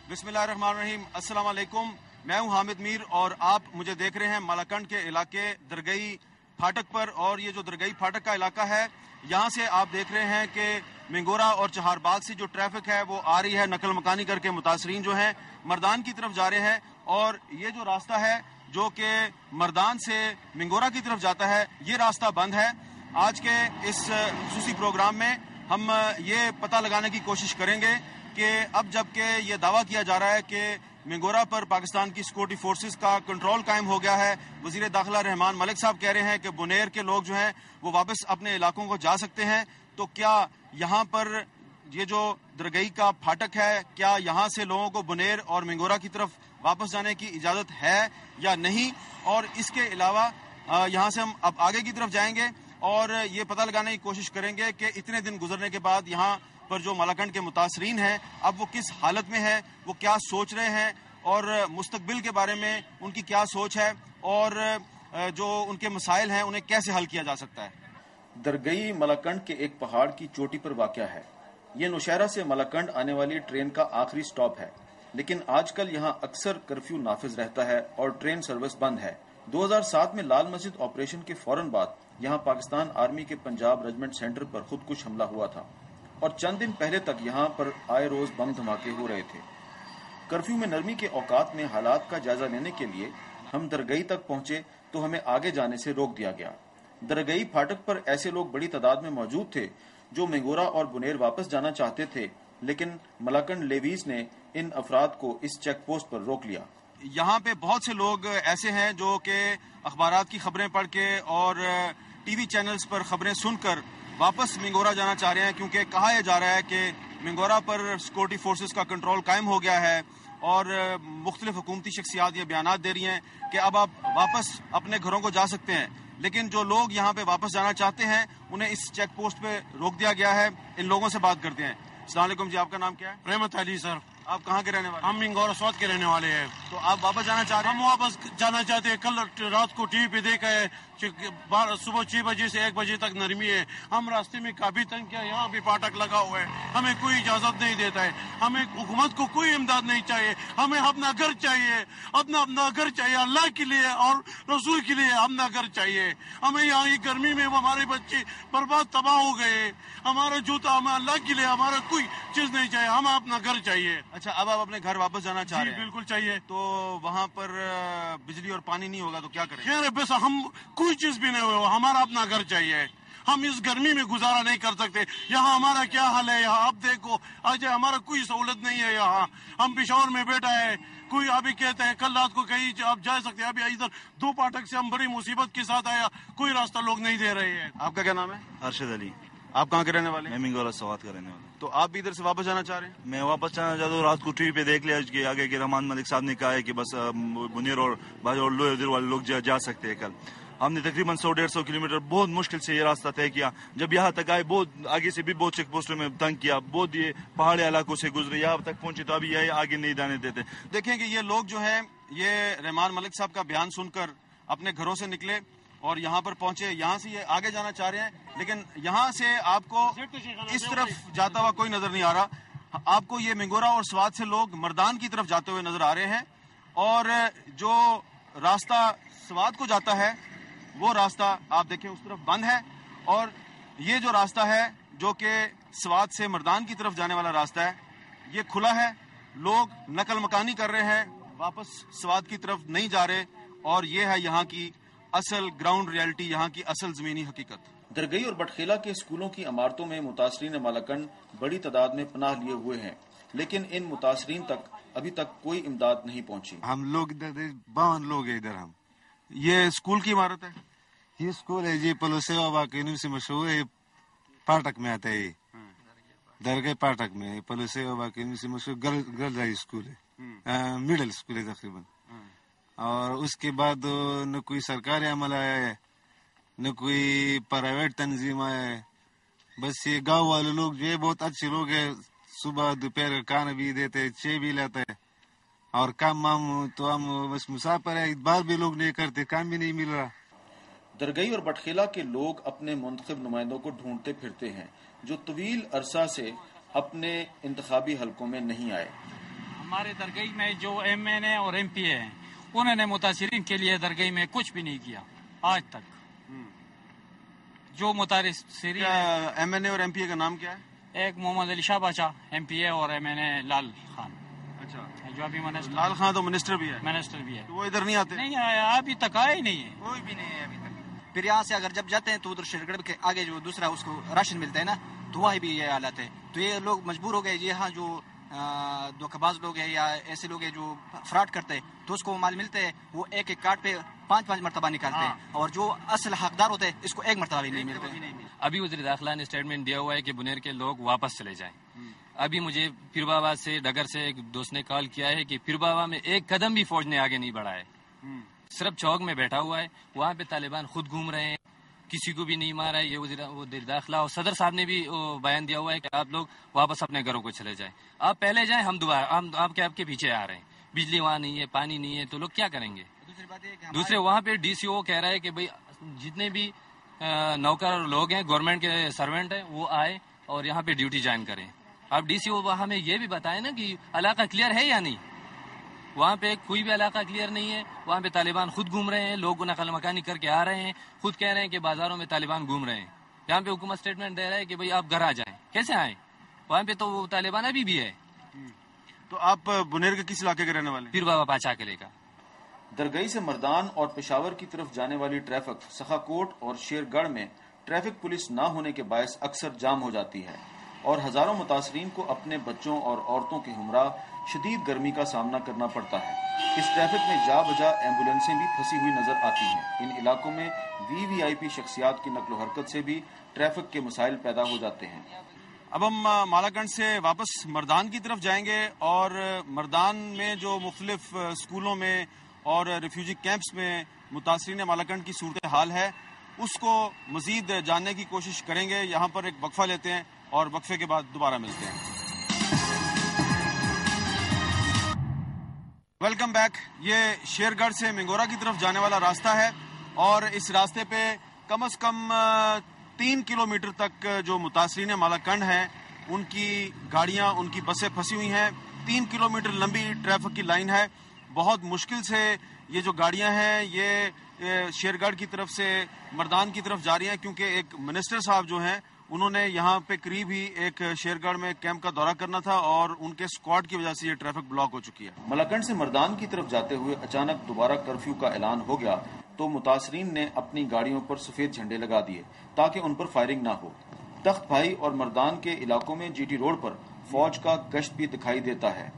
बिस्मिल्लाहिर्रहमानिर्रहीम। अस्सलाम वालेकुम। मैं हूं हामिद मीर और आप मुझे देख रहे हैं मलाकंड के इलाके दरगई फाटक पर। और ये जो दरगई फाटक का इलाका है, यहाँ से आप देख रहे हैं कि मिंगोरा और चहारबाग से जो ट्रैफिक है वो आ रही है नकल मकानी करके। मुतासरीन जो हैं मर्दान की तरफ जा रहे हैं और ये जो रास्ता है जो कि मर्दान से मिंगोरा की तरफ जाता है, ये रास्ता बंद है। आज के इस खुसूसी प्रोग्राम में हम ये पता लगाने की कोशिश करेंगे कि अब जबकि ये दावा किया जा रहा है कि मिंगोरा पर पाकिस्तान की सिक्योरिटी फोर्सेस का कंट्रोल कायम हो गया है, वजीर दाखिला रहमान मलिक साहब कह रहे हैं कि बुनेर के लोग जो हैं वो वापस अपने इलाकों को जा सकते हैं, तो क्या यहाँ पर ये जो दरगई का फाटक है, क्या यहाँ से लोगों को बुनेर और मिंगोरा की तरफ वापस जाने की इजाज़त है या नहीं? और इसके अलावा यहाँ से हम अब आगे की तरफ जाएंगे और ये पता लगाने की कोशिश करेंगे कि इतने दिन गुजरने के बाद यहाँ पर जो मलाकंड के मुतासरीन हैं अब वो किस हालत में है, वो क्या सोच रहे हैं और मुस्तकबिल के बारे में उनकी क्या सोच है और जो उनके मसाइल हैं उन्हें कैसे हल किया जा सकता है। दरगई मलाकंड के एक पहाड़ की चोटी पर वाक़या है। ये नौशहरा से मलाकंड आने वाली ट्रेन का आखिरी स्टॉप है, लेकिन आजकल यहाँ अक्सर कर्फ्यू नाफिज रहता है और ट्रेन सर्विस बंद है। 2007 में लाल मस्जिद ऑपरेशन के फौरन बाद यहाँ पाकिस्तान आर्मी के पंजाब रेजिमेंट सेंटर पर खुदकुश हमला हुआ था और चंद दिन पहले तक यहाँ पर आए रोज बम धमाके हो रहे थे। कर्फ्यू में नरमी के औकात में हालात का जायजा लेने के लिए हम दरगई तक पहुंचे तो हमें आगे जाने से रोक दिया गया। दरगई फाटक पर ऐसे लोग बड़ी तादाद में मौजूद थे जो मिंगोरा और बुनेर वापस जाना चाहते थे, लेकिन मलाकंड लेवीज ने इन अफराद को इस चेक पोस्ट पर रोक लिया। यहाँ पे बहुत से लोग ऐसे हैं जो कि अखबारात की खबरें पढ़ के और टीवी चैनल्स पर खबरें सुनकर वापस मिंगोरा जाना चाह रहे हैं, क्योंकि कहा यह जा रहा है कि मिंगोरा पर सिक्योरिटी फोर्सेस का कंट्रोल कायम हो गया है और मुख्तलिफ हुकूमती शख्सियात ये बयानात दे रही हैं कि अब आप वापस अपने घरों को जा सकते हैं। लेकिन जो लोग यहाँ पे वापस जाना चाहते हैं उन्हें इस चेक पोस्ट पे रोक दिया गया है। इन लोगों से बात करते हैं। अस्सलाम वालेकुम जी, आपका नाम क्या है? रहमत अली सर। आप कहाँ के रहने वाले? हम मिंगोरा स्वाद के रहने वाले हैं। तो आप वापस जाना चाह रहे हैं? हम वापस जाना चाहते हैं। कल रात को टीवी पे देखा है सुबह 6 बजे से 1 बजे तक नरमी है। हम रास्ते में काफी तंग किया, यहाँ भी फाटक लगा हुआ है, हमें कोई इजाजत नहीं देता है। हमें हुकूमत को कोई इमदाद नहीं चाहिए, हमें अपना घर चाहिए, अपना घर चाहिए। अल्लाह के लिए और रसूल के लिए अपना घर चाहिए। हमें यहाँ की गर्मी में हमारे बच्चे बर्बाद तबाह हो गए, हमारा जूता, हमें अल्लाह के लिए हमारा कोई चीज नहीं चाहिए, हमें अपना घर चाहिए। अच्छा, अब आप अपने घर वापस जाना चाह रहे हैं? बिल्कुल चाहिए। तो वहाँ पर बिजली और पानी नहीं होगा तो क्या करें? खैर बस हम कोई चीज भी नहीं होगा, हमारा अपना घर चाहिए। हम इस गर्मी में गुजारा नहीं कर सकते। यहाँ हमारा क्या हाल है, यहाँ आप देखो आज हमारा कोई सहूलत नहीं है। यहाँ हम पेशावर में बैठा है, कोई अभी कहते हैं कल रात को कहीं आप जा सकते हैं। अभी इधर 2 फाटक से हम बड़ी मुसीबत के साथ आया, कोई रास्ता लोग नहीं दे रहे हैं। आपका क्या नाम है? अरशद अली। आप कहाँ के रहने वाले? मैं मिंगोरा सवात का रहने वाला। तो आप भी इधर से वापस जाना चाह रहे हैं? मैं वापस जाना चाहता हूँ। रात को टीवी पे देख लिया कि आगे के रहमान मलिक साहब ने कहा है कि बस बुनेर और बाज और लोहर वाले लोग जा सकते हैं। कल हमने तकरीबन 100-150 किलोमीटर बहुत मुश्किल से ये रास्ता तय किया। जब यहाँ तक आए बहुत आगे से भी बहुत चेक पोस्टों में तंग किया, बहुत ये पहाड़ी इलाकों से गुजरे, यहाँ तक पहुंचे तो अभी ये आगे नहीं जाने देते। देखें कि ये लोग जो हैं ये रहमान मलिक साहब का बयान सुनकर अपने घरों से निकले और यहाँ पर पहुंचे। यहाँ से ये आगे जाना चाह रहे हैं, लेकिन यहाँ से आपको इस तरफ जाता हुआ कोई नजर नहीं आ रहा। आपको ये मिंगोरा और स्वाद से लोग मर्दान की तरफ जाते हुए नजर आ रहे हैं और जो रास्ता स्वाद को जाता है वो रास्ता आप देखें उस तरफ बंद है और ये जो रास्ता है जो कि स्वाद से मर्दान की तरफ जाने वाला रास्ता है ये खुला है। लोग नकल मकानी कर रहे हैं, वापस स्वाद की तरफ नहीं जा रहे और ये है यहाँ की असल ग्राउंड रियलिटी, यहाँ की असल जमीनी हकीकत। दरगई और बटखेला के स्कूलों की इमारतों में मुतासरीन मलाकंड बड़ी तादाद में पनाह लिए हुए हैं, लेकिन इन मुतासरीन तक अभी तक कोई इमदाद नहीं पहुंची। हम लोग इधर 52 लोग हैं इधर। हम ये स्कूल की इमारत है? ये स्कूल है जी, पलोसेवा बाकी से मशहूर है, फाटक में आता है। ये दरगाह फाटक में पलोसेवा बाकी से मशहूर गर्ल्स हाई स्कूल है, मिडिल स्कूल है तकरीबन। और उसके बाद न कोई सरकारी अमल आया है न कोई प्राइवेट तंजीम आया है। बस ये गांव वाले लोग जो है बहुत अच्छे लोग हैं, सुबह दोपहर का खाना भी देते हैं, चाय भी लाता है और काम वाम तो हम बस मुसाफिर है, इतबार भी लोग नहीं करते, काम भी नहीं मिल रहा। दरगई और बटखेला के लोग अपने मुंतखब नुमाइंदों को ढूंढते फिरते हैं जो तवील अरसा से अपने इंतखाबी हलकों में नहीं आए। ہمارے درگئی میں جو MNA اور MPA ہیں انہوں نے متاثرین کے لیے درگئی میں کچھ بھی نہیں کیا آج تک. جو متاثرین MNA اور MPA کا نام کیا ہے؟ ایک محمد علی شاہ باچا MPA اور MNA لال خان. اچھا, جو ابھی لال خان تو منسٹر بھی ہے. منسٹر بھی ہے. تو وہ ادھر نہیں آتے؟ نہیں آیا, ابھی تک آئے ہی نہیں ہے. کوئی بھی نہیں ہے ابھی تک. پھر یہاں سے اگر جب جاتے ہیں تو ادھر شیرگڑھ کے آگے جو دوسرا اس کو راشن ملتا ہے نا, تو وہاں بھی یہ حالت ہے. تو یہ لوگ مجبور ہو گئے, یہاں جو دھوکہ باز لوگ ہیں یا ایسے لوگ ہیں جو فراڈ کرتے ہیں, تو اس کو مال ملتے ہیں وہ ایک ایک کارڈ پہ 5 مرتبہ نکالتے ہیں, اور جو اصل حقدار ہوتے ہیں اس کو 1 مرتبہ بھی نہیں ملتے. ابھی وزیر داخلہ نے اسٹیٹمنٹ دیا ہوا ہے کہ بنیر کے لوگ واپس چلے جائیں. ابھی مجھے پیر بابا سے ڈگر سے ایک دوست نے کال کیا ہے کہ پیر بابا میں ایک قدم بھی فوج نے آگے نہیں بڑھا ہے, صرف چوک میں بیٹھا ہوا ہے. وہاں پہ طالبان خود گھوم رہے ہیں, کسی کو بھی نہیں مارا ہے. یہ وزیر داخلہ اور صدر صاحب نے بھی بیان دیا ہوا ہے کہ آپ لوگ واپس اپنے گھروں کو چلے جائیں. آپ پہلے جائیں, ہم دوبارہ ہم آپ کے پیچھے آ رہے ہیں. بجلی وہاں نہیں ہے, پانی نہیں ہے, تو لوگ کیا کریں گے؟ دوسرے وہاں پہ DCO کہہ رہا ہے کہ بھائی جتنے بھی نوکر لوگ ہیں, گورنمنٹ کے سروینٹ ہیں, وہ آئے اور یہاں پہ ڈیوٹی جوائن کریں. آپ DCO ہمیں یہ بھی بتائیں نا کہ علاقہ کلیئر ہے یا نہیں. وہاں پہ کوئی بھی علاقہ کلیئر نہیں ہے. وہاں پہ طالبان خود گھوم رہے ہیں, لوگ نقل مکانی کر کے آ رہے ہیں, خود کہہ رہے ہیں کہ بازاروں میں طالبان گھوم رہے ہیں. یہاں پہ حکومت اسٹیٹمنٹ دے رہا ہے کہ بھائی آپ گھر آ جائیں. کیسے آئیں؟ وہاں پہ تو وہ طالبان ابھی بھی ہے. تو آپ بنیر کے کس علاقے کے رہنے والے ہیں؟ پیر بابا پاچا قلعے کا. درگئی سے مردان اور پشاور کی طرف جانے والی ٹریفک سخا کوٹ اور شیرگڑھ میں ٹریفک پولیس نہ ہونے کے باعث اکثر جام ہو جاتی ہے, اور ہزاروں متاثرین کو اپنے بچوں اور عورتوں کے ہمراہ شدید گرمی کا سامنا کرنا پڑتا ہے. اس ٹریفک میں جا بجا ایمبولینسیں بھی پھنسی ہوئی نظر آتی ہیں. ان علاقوں میں VIP شخصیات کی نقل و حرکت سے بھی ٹریفک کے مسائل پیدا ہو جاتے ہیں. اب ہم مالاکنڈ سے واپس مردان کی طرف جائیں گے, اور مردان میں جو مختلف اسکولوں میں اور ریفیوجی کیمپس میں متاثرین مالاکنڈ کی صورتحال ہے اس کو مزید جاننے کی کوشش کریں گے. یہاں پر ایک وقفہ لیتے ہیں اور وقفے کے بعد دوبارہ ملتے ہیں. Welcome back. یہ شیرگڑھ سے منگورا کی طرف جانے والا راستہ ہے, اور اس راستے پہ کم از کم 3 کلومیٹر تک جو متاثرین مالاکنڈ ہیں ان کی گاڑیاں, ان کی بسیں پھنسی ہوئی ہیں. 3 کلومیٹر لمبی ٹریفک کی لائن ہے. بہت مشکل سے یہ جو گاڑیاں ہیں یہ شیرگڑھ کی طرف سے مردان کی طرف جا رہی ہیں, کیونکہ ایک منسٹر صاحب جو ہیں انہوں نے یہاں پہ قریب ہی ایک شیرگڑھ میں کیمپ کا دورہ کرنا تھا, اور ان کے اسکواڈ کی وجہ سے یہ ٹریفک بلاک ہو چکی ہے. مالاکنڈ سے مردان کی طرف جاتے ہوئے اچانک دوبارہ کرفیو کا اعلان ہو گیا تو متاثرین نے اپنی گاڑیوں پر سفید جھنڈے لگا دیے تاکہ ان پر فائرنگ نہ ہو. تخت بھائی اور مردان کے علاقوں میں GT روڈ پر فوج کا گشت بھی دکھائی دیتا ہے.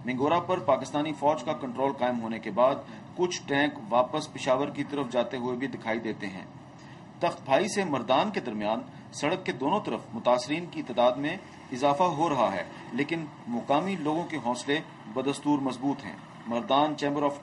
منگورا پر پاکستانی فوج کا کنٹرول قائم ہونے کے بعد کچھ ٹینک واپس پشاور کی طرف جاتے ہوئے بھی دکھائی دیتے ہیں. تخت بھائی سے مردان کے درمیان سڑک کے دونوں طرف متاثرین کی تعداد میں اضافہ ہو رہا ہے, لیکن مقامی لوگوں کے حوصلے بدستور مضبوط ہیں. مردان چیمبر آف